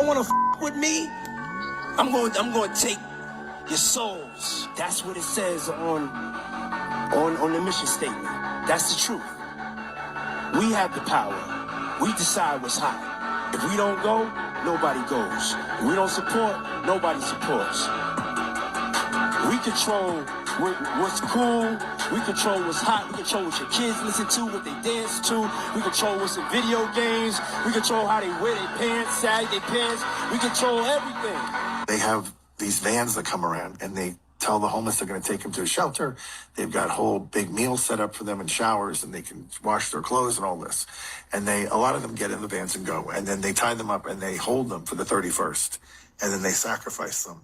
want to with me? I'm going to take your souls. That's what it says on the mission statement. That's the truth. We have the power. We decide what's hot. If we don't go, nobody goes. If we don't support, nobody supports. We control what's cool. We control what's hot. We control what your kids listen to, what they dance to. We control what's in video games. We control how they wear their pants, sag their pants. We control everything. They have these vans that come around, and they tell the homeless they're going to take them to a shelter. They've got whole big meals set up for them and showers, and they can wash their clothes and all this. And a lot of them get in the vans and go. And then they tie them up and they hold them for the 31st. And then they sacrifice them.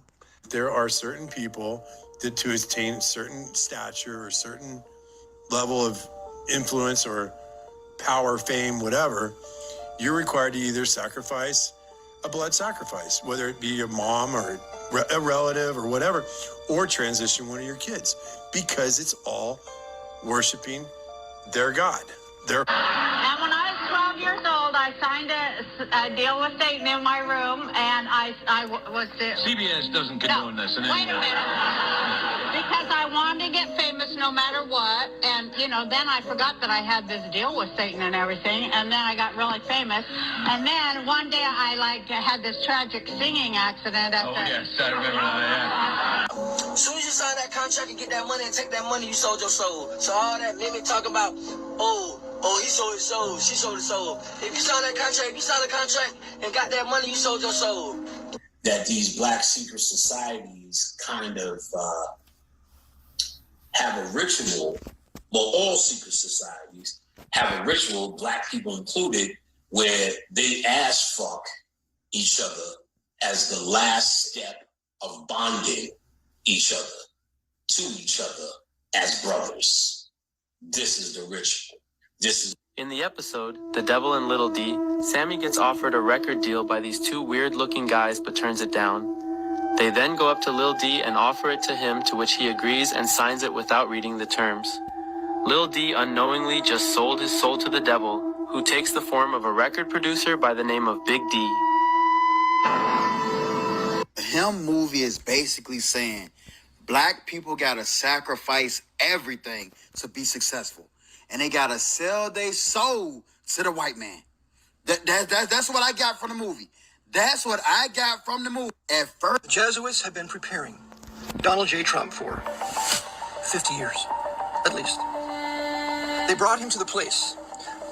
There are certain people that to attain a certain stature or certain level of influence or power, fame, whatever, you're required to either sacrifice a blood sacrifice, whether it be your mom or a relative or whatever, or transition one of your kids, because it's all worshiping their God. And when I was 12 years old, I signed a deal with Satan in my room, and I was there. CBS doesn't condone this in any way. Wait a minute. Because I wanted to get famous no matter what, and, then I forgot that I had this deal with Satan and everything, and then I got really famous. And then one day I, had this tragic singing accident at yes, I remember that, yeah. As soon as you sign that contract and get that money and take that money, you sold your soul. So all that women talking about, he sold his soul, she sold his soul. If you sign that contract, and got that money, you sold your soul. That these black secret societies kind of have a ritual, well, all secret societies have a ritual, black people included, where they ass fuck each other as the last step of bonding each other to each other as brothers. This is the ritual. In the episode, The Devil and Little D, Sammy gets offered a record deal by these two weird-looking guys but turns it down. They then go up to Lil D and offer it to him, to which he agrees and signs it without reading the terms. Lil D unknowingly just sold his soul to the devil, who takes the form of a record producer by the name of Big D. The Him movie is basically saying black people gotta sacrifice everything to be successful. And they gotta sell their soul to the white man. That's what I got from the movie. That's what I got from the movie. At first, the Jesuits have been preparing Donald J. Trump for 50 years, at least. They brought him to the place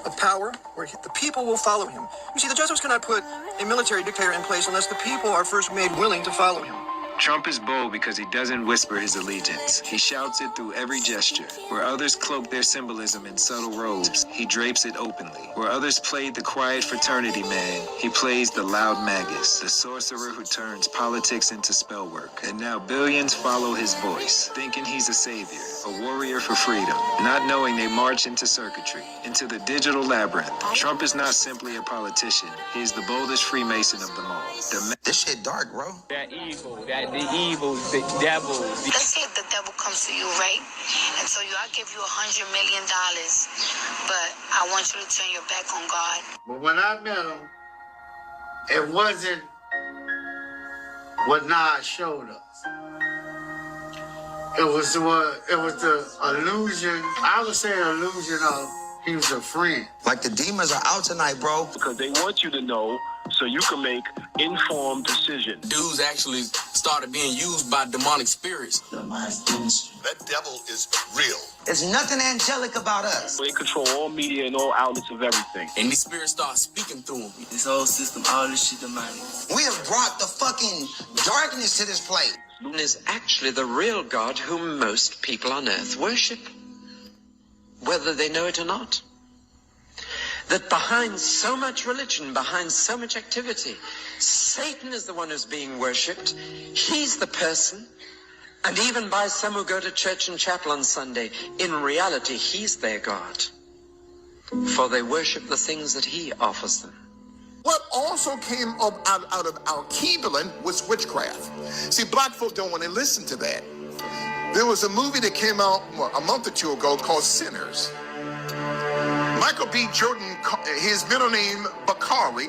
of power where the people will follow him. You see, the Jesuits cannot put a military dictator in place unless the people are first made willing to follow him. Trump is bold because he doesn't whisper his allegiance. He shouts it through every gesture. Where others cloak their symbolism in subtle robes, he drapes it openly. Where others played the quiet fraternity man, he plays the loud magus, the sorcerer who turns politics into spell work. And now billions follow his voice, thinking he's a savior, a warrior for freedom, not knowing they march into circuitry, into the digital labyrinth. Trump is not simply a politician. He is the boldest Freemason of them all. this shit dark, bro. The evil, the devil. Let's say if the devil comes to you, right? And so I'll give you $100 million, but I want you to turn your back on God. But when I met him, it wasn't what Nas showed us. It was the illusion, I would say an illusion of he was a friend. Like the demons are out tonight, bro. Because they want you to know so you can make informed decisions. Dudes actually started being used by demonic spirits. That devil is real. There's nothing angelic about us. They control all media and all outlets of everything. And these spirits start speaking through them. This whole system, all this shit demonic. We have brought the fucking darkness to this place. Is actually the real God whom most people on earth worship, whether they know it or not. That behind so much religion, behind so much activity, Satan is the one who's being worshipped. He's the person. And even by some who go to church and chapel on Sunday, in reality, he's their God. For they worship the things that he offers them. What also came up out of our Keebling was witchcraft. See, black folk don't want to listen to that. There was a movie that came out a month or two ago called Sinners. Michael B. Jordan, his middle name Bakari,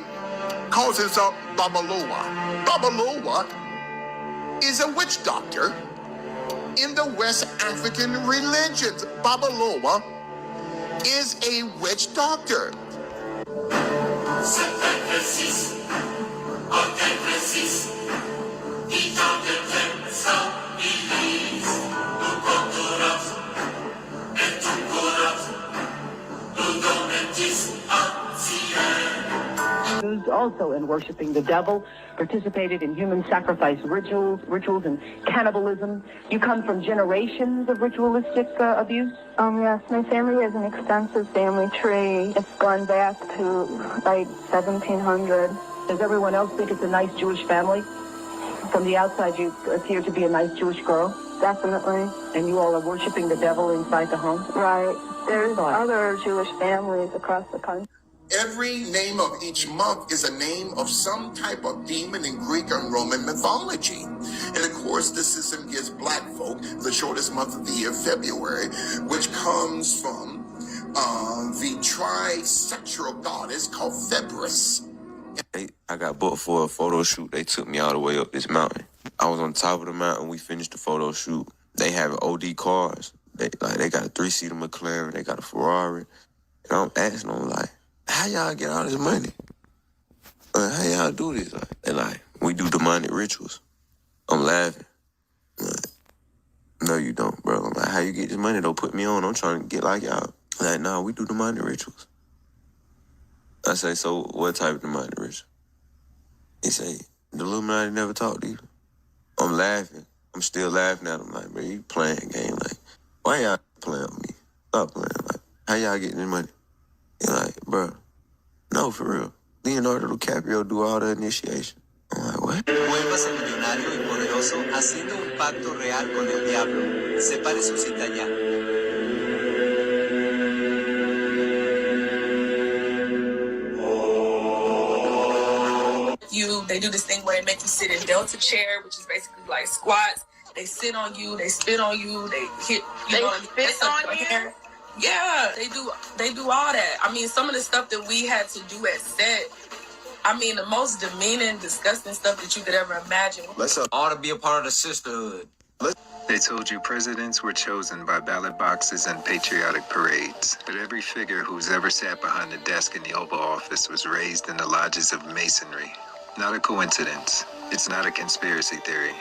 calls himself Babalola. Babalola is a witch doctor in the West African religions. Babalola is a witch doctor. Also in worshiping the devil, participated in human sacrifice rituals and cannibalism. You come from generations of ritualistic abuse? Yes, my family has an extensive family tree. It's gone back to like 1700. Does everyone else think it's a nice Jewish family? From the outside, you appear to be a nice Jewish girl. Definitely. And you all are worshiping the devil inside the home? Right. There's other Jewish families across the country. Every name of each month is a name of some type of demon in Greek and Roman mythology. And of course, the system gives black folk the shortest month of the year, February, which comes from the trisexual goddess called Febris. I got booked for a photo shoot. They took me all the way up this mountain. I was on top of the mountain. We finished the photo shoot. They have OD cars. They got a 3-seater McLaren. They got a Ferrari. And I'm asking them, like, how y'all get all this money? How y'all do this? They like, we do demonic rituals. I'm laughing. Like, no, you don't, bro. I'm like, how you get this money? Don't put me on. I'm trying to get like y'all. Like, no, we do demonic rituals. I say, so what type of demonic ritual? He say, the Illuminati never talked to you. I'm laughing. I'm still laughing at him. Like, bro, you playing a game. Like, why y'all playing with me? Stop playing. Like, how y'all getting this money? You're like, bro, no, for real. Leonardo DiCaprio do all the initiation. I'm like, what? Vuélvase millonario y poderoso haciendo un pacto real con el diablo. Separe su cita ya. They do this thing where they make you sit in Delta chair, which is basically like squats. They sit on you, they spit on you, they hit you. They spit on you? Yeah, they do all that. I mean, some of the stuff that we had to do at set, I mean, the most demeaning, disgusting stuff that you could ever imagine. Ought to be a part of the sisterhood. They told you presidents were chosen by ballot boxes and patriotic parades, but every figure who's ever sat behind the desk in the Oval Office was raised in the lodges of Masonry. Not a coincidence. It's not a conspiracy theory.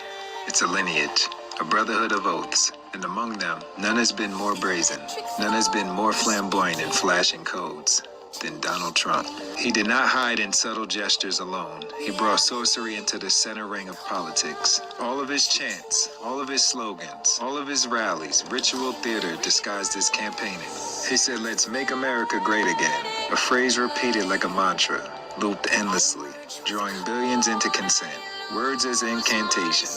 It's a lineage, a brotherhood of oaths, and among them, none has been more brazen, none has been more flamboyant in flashing codes than Donald Trump. He did not hide in subtle gestures alone. He brought sorcery into the center ring of politics. All of his chants, all of his slogans, all of his rallies, ritual theater disguised as campaigning. He said, "Let's make America great again," a phrase repeated like a mantra, looped endlessly, drawing billions into consent. Words as incantation.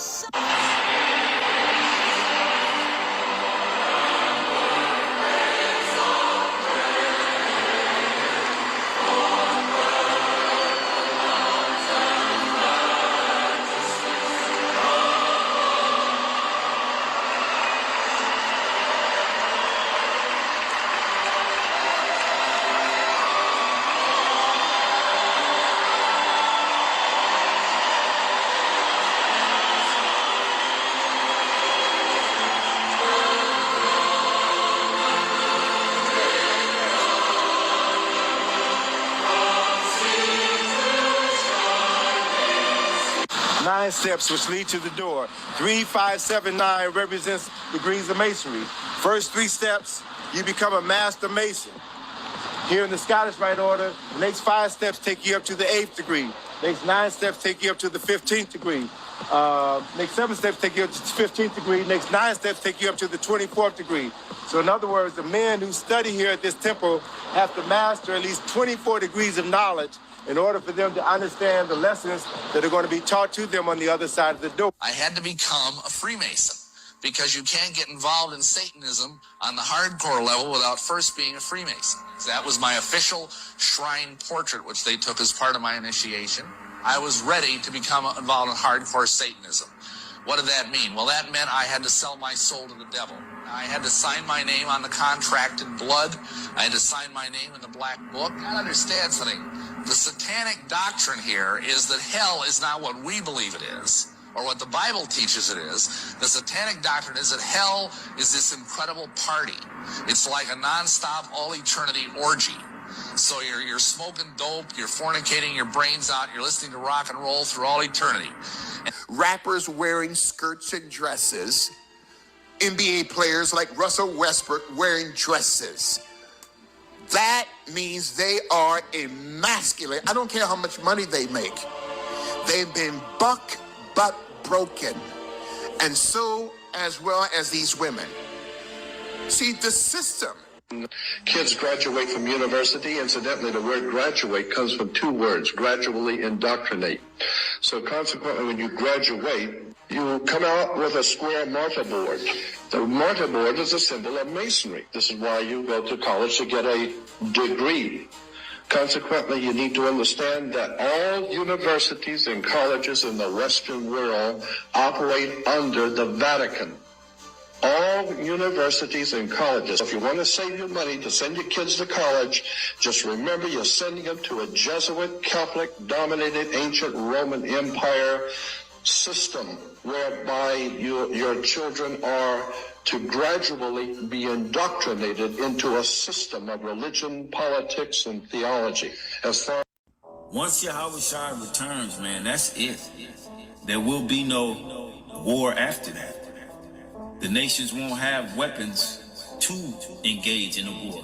Nine steps which lead to the door. 3, 5, 7, 9 represents degrees of masonry. First 3 steps, you become a master mason. Here in the Scottish Rite Order, the next 5 steps take you up to the 8th degree. Next 9 steps take you up to the 15th degree. Next 7 steps take you up to the 15th degree. Next 9 steps take you up to the 24th degree. So in other words, the men who study here at this temple have to master at least 24 degrees of knowledge in order for them to understand the lessons that are going to be taught to them on the other side of the door. I had to become a Freemason because you can't get involved in Satanism on the hardcore level without first being a Freemason. That was my official shrine portrait, which they took as part of my initiation. I was ready to become involved in hardcore Satanism. What did that mean? Well, that meant I had to sell my soul to the devil. I had to sign my name on the contract in blood. I had to sign my name in the black book. I understand something. The satanic doctrine here is that hell is not what we believe it is, or what the Bible teaches it is. The satanic doctrine is that hell is this incredible party. It's like a nonstop, all-eternity orgy. So you're smoking dope, you're fornicating your brains out, you're listening to rock and roll through all eternity. Rappers wearing skirts and dresses. NBA players like Russell Westbrook wearing dresses. That means they are emasculate. I don't care how much money they make. They've been butt broken. And so as well as these women. See, the system. Kids graduate from university. Incidentally, the word graduate comes from two words: gradually indoctrinate. So consequently, when you graduate, you come out with a square mortarboard. The mortarboard is a symbol of masonry. This is why you go to college, to get a degree. Consequently, you need to understand that all universities and colleges in the Western world operate under the Vatican. All universities and colleges. If you want to save your money to send your kids to college, just remember you're sending them to a Jesuit, Catholic-dominated ancient Roman Empire system, whereby your children are to gradually be indoctrinated into a system of religion, politics, and theology. Once YAHAWASHI returns, man, that's it. There will be no war after that. The nations won't have weapons to engage in a war.